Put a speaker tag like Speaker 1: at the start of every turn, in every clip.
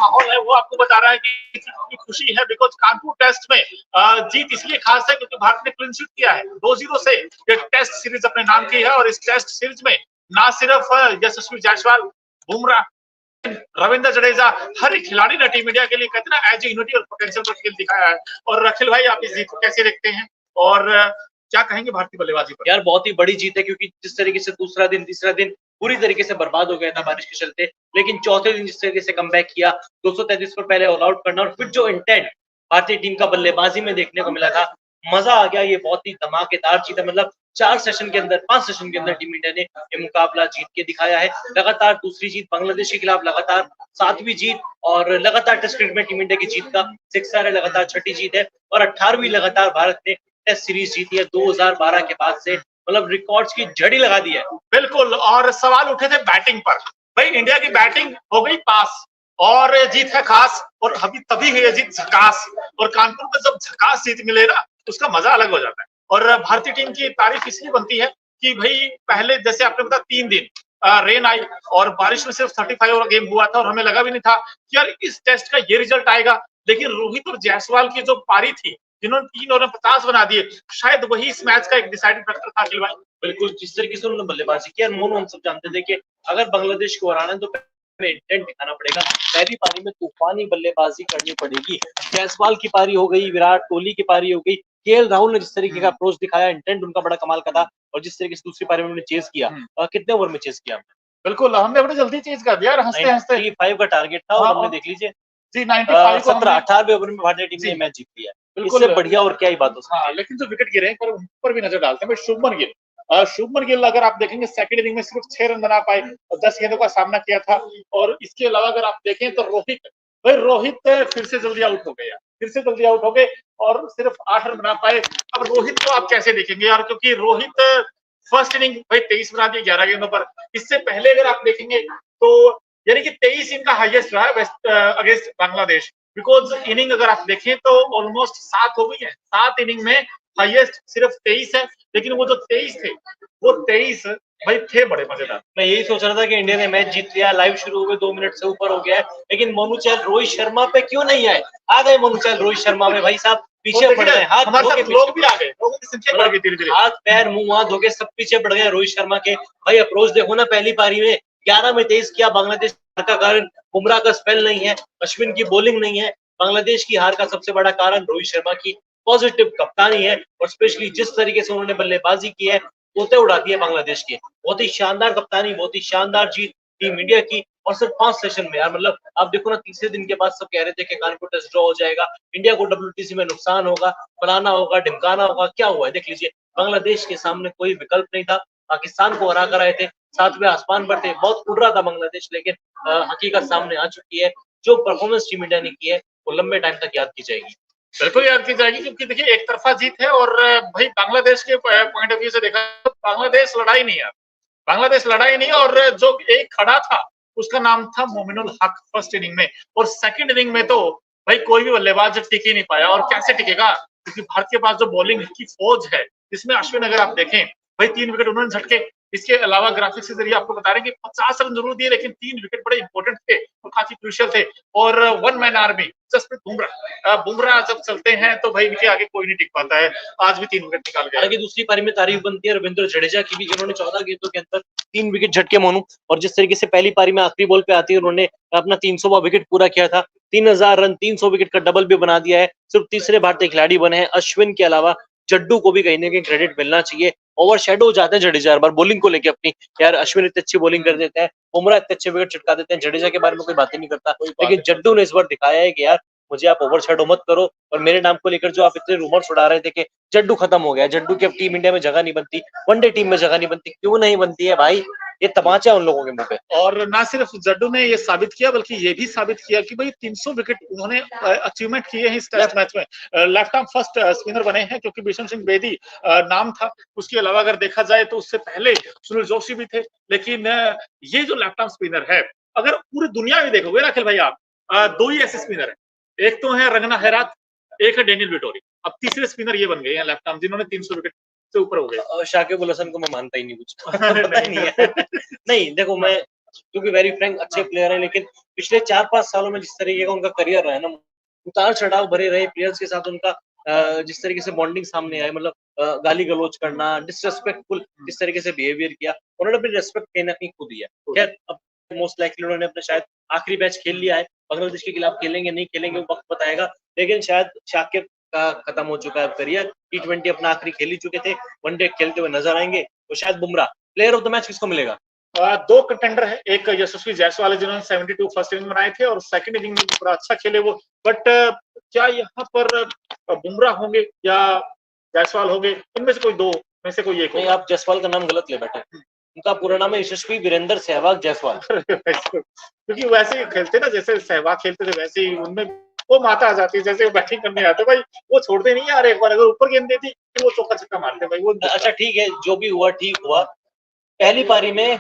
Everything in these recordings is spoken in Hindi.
Speaker 1: माहौल है वो आपको बता रहा है कि कितनी खुशी है, बिकॉज कानपुर टेस्ट में जीत इसलिए खास है क्योंकि भारत ने क्लीन स्वीप किया है, 2-0 से ये टेस्ट सीरीज अपने नाम की है। और इस टेस्ट सीरीज में ना सिर्फ यशस्वी जायसवाल, बुमराह, रविंद्र जडेजा, हर एक खिलाड़ी ने टीम इंडिया के लिए कहते हैं ना एज यूनिटी और पोटेंशियल पर खेल दिखाया है। और अखिल भाई, आप इस जीत को कैसे देखते हैं और क्या कहेंगे भारतीय बल्लेबाजी पर?
Speaker 2: यार बहुत ही बड़ी जीत है, क्योंकि जिस तरीके से दूसरा दिन तीसरा दिन पूरी तरीके से बर्बाद हो गया था बारिश के चलते, लेकिन चौथे दिन जिस तरीके से कमबैक किया, 233 पर पहले ऑल आउट करना और फिर जो इंटेंट भारतीय टीम का बल्लेबाजी में देखने को मिला था, मजा आ गया। ये बहुत ही धमाकेदार जीत है। मतलब 5 सेशन के अंदर टीम इंडिया ने ये मुकाबला जीत के दिखाया है। लगातार दूसरी जीत बांग्लादेश के खिलाफ, लगातार 7वीं जीत, और लगातार टेस्ट क्रिकेट में टीम इंडिया की जीत का सिक्सर है, लगातार 6ठी जीत है और 18वीं लगातार भारत ने टेस्ट सीरीज जीती है 2012 के बाद से। मतलब रिकॉर्ड्स की जड़ी लगा दी है।
Speaker 1: बिल्कुल। और सवाल उठे थे बैटिंग पर, भाई इंडिया की बैटिंग हो गई पास और जीत है खास, और अभी तभी है जीत झकास। और कानपुर में जब झकास जीत मिले ना, उसका मजा अलग हो जाता है। और भारतीय टीम की तारीफ इसलिए बनती है कि भाई पहले जैसे आपने बताया 3 दिन रेन आई और बारिश में सिर्फ 35 ओवर गेम हुआ था और हमें लगा भी नहीं था कि यार इस टेस्ट का ये रिजल्ट आएगा। लेकिन रोहित और जायसवाल की जो पारी थी, जिन्होंने 3 ओवर में 50 बना दिए, शायद वही इस मैच का एक डिसाइडिंग फैक्टर था अखिल भाई।
Speaker 2: बिल्कुल, जिस तरीके से उन्होंने बल्लेबाजी की, मोनू हम सब जानते थे कि अगर बांग्लादेश को हराना है तो में इंटेंट दिखाना पड़ेगा। पहली पारी में तूफानी बल्लेबाजी करनी पड़ेगी। जायसवाल की पारी हो गई, विराट कोहली की पारी हो गई, केएल राहुल ने जिस तरीके का अप्रोच दिखाया, इंटेंट उनका बड़ा कमाल का था। और जिस तरीके से दूसरी पारी में उन्होंने चेस किया, कितने ओवर में चेस किया?
Speaker 1: बिल्कुल, हमने बड़े जल्दी चेज कर दिया, हंसते हंसते
Speaker 2: 95 का टारगेट था और हमने देख लीजिए
Speaker 1: जी 95
Speaker 2: 17-18 ओवर में भारतीय टीम ने मैच जीत लिया। इससे बढ़िया और क्या ही बात हो सकती है।
Speaker 1: लेकिन जो विकेट गिरे हैं पर उन पर भी नजर डालते हैं। शुभमन गिल अगर आप देखेंगे सेकंड इनिंग में सिर्फ 6 रन बना पाए और 10 गेंदों का सामना किया था। और इसके अलावा अगर आप देखें तो रोहित फिर से जल्दी आउट हो गए और सिर्फ 8 रन बना पाए। अब रोहित को आप कैसे देखेंगे यार, क्योंकि रोहित फर्स्ट इनिंग भाई 23 बना दिए 11 गेंदों पर। इससे पहले अगर आप देखेंगे तो यानी कि 23 इनका हाईएस्ट रहा है अगेंस्ट बांग्लादेश। बिकॉज इनिंग अगर आप देखें तो ऑलमोस्ट 7 हो गई है, 7 इनिंग में हाईएस्ट सिर्फ 23 है। लेकिन वो जो 23 थे वो 23 भाई थे बड़े मजेदार।
Speaker 2: मैं यही सोच रहा था कि इंडिया ने मैच जीत लिया, लाइव शुरू हो गए, 2 मिनट से ऊपर हो गया है, लेकिन मोनू चहल रोहित शर्मा पे क्यों नहीं आए? आ गए मोनू चहल रोहित शर्मा में, भाई साहब पीछे पड़ गए, हाथ
Speaker 1: हमारे साथ लोग भी आ गए, लोगों की संख्या बढ़ गई धीरे-धीरे,
Speaker 2: हाथ पैर मुंह हाथ धो के सब पीछे पड़ गए रोहित शर्मा के। भाई अप्रोच देखो ना, पहली पारी में 11 में 23 किया। बांग्लादेश का कारण बुमराह का स्पेल नहीं है, अश्विन की बॉलिंग नहीं है। बांग्लादेश की हार का सबसे बड़ा कारण रोहित शर्मा की पॉजिटिव कप्तानी है और स्पेशली जिस तरीके से उन्होंने बल्लेबाजी की है, तोते उड़ा दिए बांग्लादेश के। बहुत ही शानदार कप्तानी, बहुत ही शानदार जीत टीम इंडिया की, और सिर्फ 5 सेशन में। यार मतलब आप देखो ना, तीसरे दिन के बाद सब कह रहे थे कि कानपुर टेस्ट ड्रॉ हो जाएगा, इंडिया को WTC में नुकसान होगा, फलाना होगा, ढिमकाना होगा। क्या हुआ है देख लीजिए, बांग्लादेश के सामने कोई विकल्प नहीं था। पाकिस्तान को हरा कर आए थे, 7वें आसमान पर थे, बहुत उड़ रहा था बांग्लादेश, लेकिन हकीकत सामने आ चुकी है। जो परफॉर्मेंस टीम इंडिया ने की है वो लंबे टाइम तक याद की जाएगी।
Speaker 1: बिल्कुल याद की जाएगी, क्योंकि देखिए एक तरफा जीत है। और भाई बांग्लादेश के पॉइंट ऑफ व्यू से देखा तो बांग्लादेश लड़ाई नहीं है, और जो एक खड़ा था उसका नाम था मोमिनुल हक फर्स्ट इनिंग में। और सेकंड इनिंग में तो भाई कोई भी बल्लेबाज टिक ही नहीं पाया। और कैसे टिकेगा, क्योंकि भारत के पास जो बॉलिंग की फौज है, जिसमें अश्विन अगर आप देखें भाई 3 विकेट उन्होंने झटके। इसके अलावा ग्राफिक्स के जरिए आपको बता रहे हैं कि 50 रन जरूर दिए, लेकिन 3 विकेट बड़े इंपॉर्टेंट थे और काफी क्रूशियल थे। और one man army Jasprit Bumrah जब चलते हैं तो भाई इनके आगे कोई नहीं टिक पाता है। आज भी 3 विकेट निकाल गया।
Speaker 2: हालांकि दूसरी पारी में तारीफ बनती है रविंद्र जडेजा की भी, जिन्होंने 14 गेंदों के अंदर 3 विकेट झटके मोनू। और जिस तरीके से पहली पारी में आखिरी बॉल पे आती है उन्होंने अपना 300वां विकेट पूरा किया था, 3000 रन 300 विकेट का डबल भी बना दिया है। सिर्फ तीसरे भारतीय खिलाड़ी बने हैं। अश्विन के अलावा जड्डू को भी कहीं ना कहीं क्रेडिट मिलना चाहिए। ओवर शेडो हो जाते हैं जडेजा हर बार बॉलिंग को लेके अपनी, यार अश्विन इतनी अच्छी बॉलिंग कर देते हैं, बुमराह इतने अच्छे विकेट चिटका देते हैं, जडेजा के बारे में कोई बात ही नहीं करता। लेकिन जड्डू ने इस बार दिखाया है कि यार मुझे आप ओवर शेडो मत करो। और मेरे नाम को लेकर जो आप इतने रूमर्स उड़ा रहे थे कि जड्डू खत्म हो गया, जड्डू की अब टीम इंडिया में जगह नहीं बनती, वनडे टीम में जगह नहीं बनती, क्यों नहीं बनती है भाई? ये तमाचा उन लोगों के मुंह पे।
Speaker 1: और ना सिर्फ जड्डू ने ये साबित किया, बल्कि ये भी साबित किया कि भाई 300 विकेट उन्होंने अचीवमेंट किए हैं इस टेस्ट मैच में। लेफ्ट आर्म फर्स्ट स्पिनर बने हैं, क्योंकि बिशन सिंह बेदी नाम था। उसके अलावा अगर देखा जाए तो उससे पहले सुनील जोशी भी थे। लेकिन ये जो लेफ्ट आर्म स्पिनर है, अगर पूरी दुनिया में देखोगे ना अखिल भाई आप, 2 ही ऐसे स्पिनर है, एक तो है रंगना हैरात, एक है डेनियल विटोरी। अब तीसरे स्पिनर ये बन गए हैं लेफ्ट आर्म, जिन्होंने 300 विकेट से ऊपर हो गए।
Speaker 2: शाकिब अल हसन को मैं मानता ही नहीं कुछ। नहीं है। नहीं देखो, मैं क्योंकि वेरी फ्रैंक अच्छे प्लेयर है, लेकिन पिछले 4-5 सालों में जिस तरीके का उनका करियर रहा है ना, उतार चढ़ाव भरे रहे प्लेयर्स के साथ उनका जिस तरीके से बॉन्डिंग सामने आई, मतलब गाली गलौज करना, डिसरेस्पेक्टफुल जिस तरीके से बिहेवियर किया, उन्होंने अपनी रेस्पेक्ट कहीं ना कहीं खो दी है। खैर, अब मोस्ट लाइकली उन्होंने अपना शायद आखिरी मैच खेल लिया है, बांग्लादेश के खिलाफ खेलेंगे नहीं खेलेंगे वो वक्त बताएगा, लेकिन शायद शाकिब का खत्म हो चुका है करियर, T20 अपना आखिरी खेल ही चुके थे, वनडे खेलते हुए नजर आएंगे, तो शायद Bumrah. Player of the match किसको मिलेगा?
Speaker 1: दो कंटेंडर है, एक यशस्वी जायसवाल है जिन्होंने 72 फर्स्ट इनिंग बनाए थे और सेकंड इनिंग में बड़ा अच्छा खेले वो, बट क्या यहाँ पर बुमराह होंगे या जायसवाल होंगे, इनमें से कोई दो में से कोई एक
Speaker 2: नहीं,
Speaker 1: होगा।
Speaker 2: आप जायसवाल का नाम गलत ले बैठे, उनका पूरा नाम है यशस्वी वीरेंद्र सहवाग जायसवाल।
Speaker 1: क्योंकि वैसे ही खेलते ना, जैसे सहवाग खेलते थे वैसे ही उनमें वो माता आ जाती है, जैसे वो बैटिंग करने आते भाई वो छोड़ते नहीं यार, एक बार अगर ऊपर गेंद देती फिर वो चौका छक्का मारते भाई वो।
Speaker 2: अच्छा ठीक है, जो भी हुआ ठीक हुआ। पहली पारी में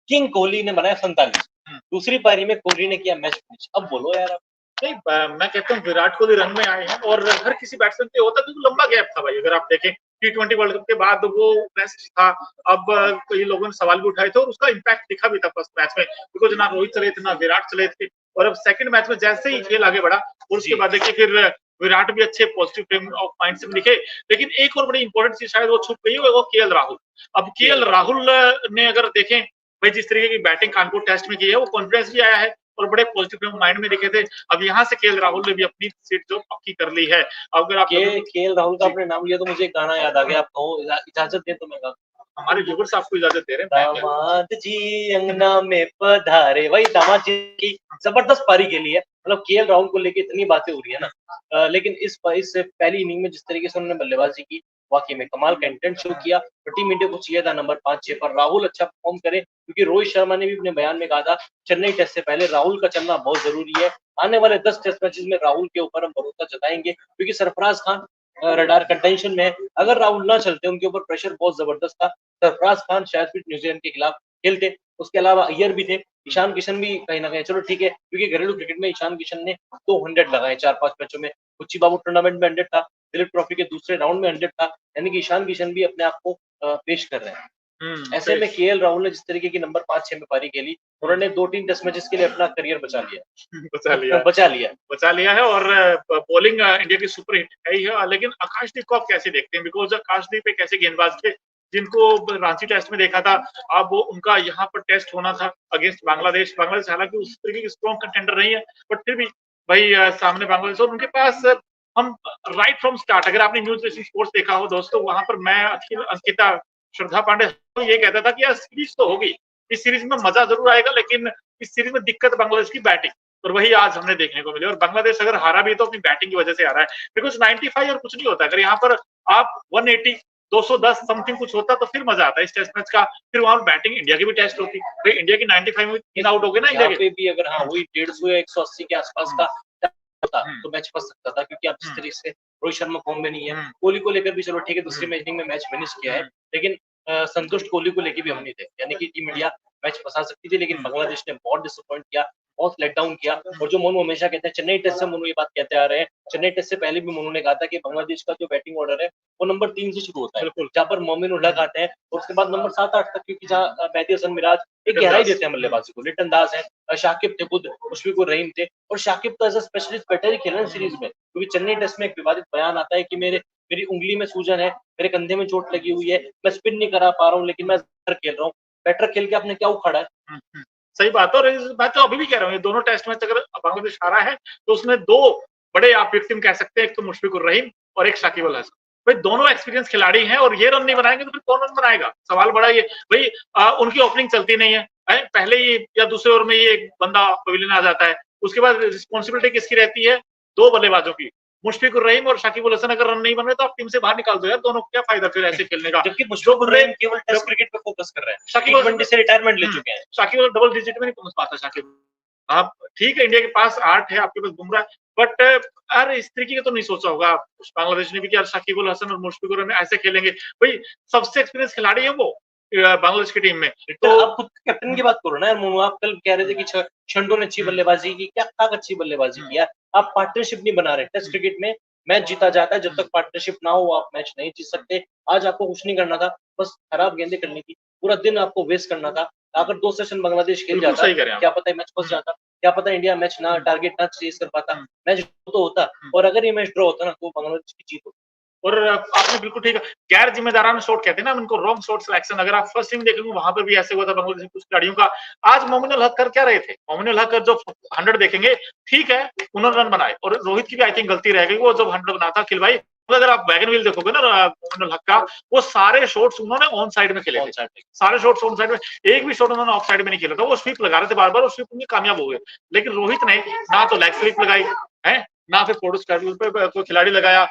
Speaker 2: किंग कोहली ने बनाया 47, दूसरी पारी में कोहली ने किया मैच फिनिश। अब बोलो यार आप।
Speaker 1: नहीं, मैं कहता हूँ विराट कोहली रन में आए हैं और हर किसी बैट्समैन पे होता, क्योंकि लंबा गैप था भाई, अगर आप देखें T20 वर्ल्ड कप के बाद वो रेस्ट था। अब कई लोगों ने सवाल भी उठाए थे और उसका इम्पैक्ट दिखा भी था फर्स्ट मैच में, बिकॉज ना रोहित चले थे ना विराट चले थे, और अब सेकंड मैच में जैसे ही खेल आगे बढ़ा और उसके बाद देखिए फिर विराट भी अच्छे पॉजिटिव फ्रेम ऑफ माइंड से दिखे। लेकिन एक और बड़ी इंपॉर्टेंट चीज शायद वो छूट गई है, वो केएल राहुल। अब केएल राहुल ने अगर देखें भाई जिस तरीके की बैटिंग कानपुर टेस्ट में की है, वो कॉन्फिडेंस भी आया है और बड़े पॉजिटिव माइंड में दिखे थे। अब यहाँ से केएल राहुल ने भी अपनी सीट जो पक्की कर ली है। अगर आप
Speaker 2: केएल राहुल का आपने नाम लिया तो मुझे एक गाना याद आ गया, आप कहो इजाजत दें तो मैं गा।
Speaker 1: हमारे व्यूअर्स आपको इजाजत दे रहे हैं।
Speaker 2: दामाद जी अंगना में पधारे, वही दामाद जी की जबरदस्त पारी खेली है, मतलब केएल राहुल को लेके इतनी बातें हो रही है ना, लेकिन इस पहली इनिंग में जिस तरीके से उन्होंने बल्लेबाजी की, वाकई में कमाल का इंटेंट शो किया। और टीम इंडिया को चाहिए था नंबर 5-6 पर राहुल अच्छा परफॉर्म करे, क्योंकि रोहित शर्मा ने भी अपने बयान में कहा था चेन्नई टेस्ट से पहले राहुल का चलना बहुत जरूरी है। आने वाले 10 टेस्ट मैचेस में राहुल के ऊपर हम भरोसा जताएंगे, क्योंकि सरफराज खान रडार कंटेंशन में है, अगर राहुल ना चलते उनके ऊपर प्रेशर बहुत जबरदस्त था। सरफराज खान शायद फिर न्यूजीलैंड के खिलाफ खेलते, उसके अलावा अय्यर भी थे, ईशान किशन भी कहीं ना कहीं, चलो ठीक है, क्योंकि घरेलू क्रिकेट में ईशान किशन ने 200 लगाए 4-5 मैचों में, कुची बाबू टूर्नामेंट में 100 था, दिलीप ट्रॉफी के दूसरे राउंड में 100 था, यानी कि ईशान किशन भी अपने आप को पेश कर रहे हैं। ऐसे में केएल राहुल ने जिस तरीके की नंबर 5-6 में पारी खेली, उन्होंने 2-3 टेस्ट मैचेस के लिए अपना करियर बचा
Speaker 1: लिया है और बॉलिंग इंडिया की सुपर हिट है ही है। लेकिन आकाशदीप को आप कैसे देखते हैं, बिकॉज आकाशदीप एक ऐसे गेंदबाज थे जिनको रांची टेस्ट में देखा था, अब वो उनका यहाँ पर टेस्ट होना था अगेंस्ट बांग्लादेश। हालांकि उस तरीके की स्ट्रॉन्ग कंटेंडर नहीं है, बट फिर भी भाई सामने बांग्लादेश, और उनके पास हम राइट फ्रॉम स्टार्ट, अगर आपने न्यूज रेसिंग स्पोर्ट्स देखा हो दोस्तों, वहां पर मैं अंकिता श्रद्धा पांडे तो ये कहता था कि यार सीरीज तो होगी, इस सीरीज में मजा जरूर आएगा, लेकिन इस सीरीज में दिक्कत बांग्लादेश की बैटिंग, और वही आज हमने देखने को मिली। और बांग्लादेश अगर हारा भी तो अपनी बैटिंग की वजह से हारा है, बिकॉज 95 और कुछ नहीं होता, अगर यहाँ पर आप 180 210 समथिंग कुछ होता तो फिर मजा आता है इस टेस्ट मैच का। फिर वहां बैटिंग इंडिया की भी टेस्ट होती, तो इंडिया की 95 में 3 आउट हो गए ना इंडिया के
Speaker 2: भी, अगर हाँ वही 150 या 180 के आसपास का होता तो मैच फंस सकता था, क्योंकि आप जिस तरीके से रोहित शर्मा फॉर्म में नहीं है, कोहली को लेकर भी चलो ठीक है, दूसरी मैच में मैच फिनिश किया है, लेकिन संतुष्ट कोहली को लेकर भी हम नहीं थे, यानी कि टीम इंडिया मैच फंसा सकती थी, लेकिन बांग्लादेश ने बहुत डिसअपॉइंट किया, बहुत लेट डाउन किया। और जो मोनू हमेशा कहते हैं, चेन्नई टेस्ट से मोनू ये बात कहते आ रहे हैं, चेन्नई टेस्ट से पहले भी मोनू ने कहा था कि बांग्लादेश का जो बैटिंग ऑर्डर है वो नंबर 3 से शुरू होता है, जहाँ पर मोमिन उल हक आते हैं, और उसके बाद नंबर 7-8 तक, क्योंकि जहाँ मेहदी हसन मिराज एक गहराई देते हैं बल्लेबाजी को, लिटन दास है, शाकिब थे खुद, मुशफिकुर रहीम थे, और शाकिब तो एज अ स्पेशलिस्ट बैटर ही खेला सीरीज में, क्योंकि चेन्नई टेस्ट में एक विवादित बयान आता है कि मेरी उंगली में सूजन है, मेरे कंधे में चोट लगी हुई है, मैं स्पिन नहीं करा पा रहा हूँ, लेकिन मैं बेटर खेल रहा हूँ। बेटर खेल के आपने क्या उखाड़ा है?
Speaker 1: सही बात है, और मैं तो अभी भी कह रहा हूँ, ये दोनों टेस्ट मैच अगर बांग्लादेश हारा है तो उसमें दो बड़े आप विक्टिम कह सकते हैं, एक तो मुशफिकुर रहीम और एक शाकिब अल हसन। भाई दोनों एक्सपीरियंस खिलाड़ी हैं, और ये रन नहीं बनाएंगे तो फिर कौन रन बनाएगा? सवाल बड़ा ये भाई, उनकी ओपनिंग चलती नहीं है, पहले ही या दूसरे ओवर में ये एक बंदा पवेलियन आ जाता है, उसके बाद रिस्पॉन्सिबिलिटी किसकी रहती है? दो बल्लेबाजों की, मुशफिकुर रहीम और शाकिब अल हसन। अगर रन नहीं बन रहे तो आप टीम से बाहर निकाल दो यार, दोनों को क्या फायदा फिर ऐसे खेलने का?
Speaker 2: जबकि मुशफिकुर रहीम केवल टेस्ट क्रिकेट पे फोकस कर रहे हैं, शाकिब टी20 से रिटायरमेंट ले चुके हैं।
Speaker 1: शाकिब डबल डिजिट में नहीं पहुंच पाता शाकिब। आप ठीक है, इंडिया के पास 8 है, आपके पास बुमराह, बट अरे इस तरीके का तो नहीं सोचा होगा बांग्लादेश ने भी कि यार शाकिब अल हसन और मुशफिकुर रहीम ऐसे खेलेंगे। भाई सबसे एक्सपीरियंस खिलाड़ी है वो बांग्लादेश की टीम में।
Speaker 2: तो आप खुद कैप्टन की बात करो ना यार मोनू, आप कल कह रहे थे कि शंडो ने अच्छी बल्लेबाजी की, क्या अच्छी बल्लेबाजी की यार? आप पार्टनरशिप नहीं बना रहे। टेस्ट क्रिकेट में मैच जीता जाता है, जब तक पार्टनरशिप ना हो आप मैच नहीं जीत सकते। आज आपको कुछ नहीं करना था, बस खराब गेंदें करनी थी, पूरा दिन आपको वेस्ट करना था, अगर 2 सेशन बांग्लादेश खेल
Speaker 1: बिल्कुल
Speaker 2: जाता,
Speaker 1: सही कह रहे हैं आप।
Speaker 2: क्या पता मैच फंस जाता, क्या पता इंडिया मैच ना टारगेट ना चेज कर पाता, मैच तो होता। और अगर ये मैच ड्रॉ होता ना तो बांग्लादेश की जीत होती।
Speaker 1: और आपने बिल्कुल ठीक है, गैर जिम्मेदाराना शॉट कहते हैं ना उनको, रॉन्ग शॉट सिलेक्शन। अगर आप फर्स्ट इनिंग देखेंगे वहां पर भी ऐसे हुआ था बांग्लादेश के कुछ खिलाड़ियों का। आज मोमिनुल हक कर क्या रहे थे, मोमिनुल हक जो 100 देखेंगे, ठीक है उन्होंने रन बनाए, और रोहित की भी आई थिंक गलती रह गई, वो जब 100 बनाता खिल भाई, तो अगर आप वैगन व्हील देखोगे ना मोमिनुल हक का, वो सारे शॉट्स उन्होंने ऑन साइड में खेले थे, सारे शॉट्स ऑन साइड में, एक भी शॉट उन्होंने ऑफ साइड में नहीं खेला था। वो स्वीप लगा रहे थे बार बार, और स्वीप उनकी कामयाब हो गए। लेकिन रोहित ने ना तो लेग स्वीप लगाई है, ना फिर फोर्स कोई खिलाड़ी लगाया।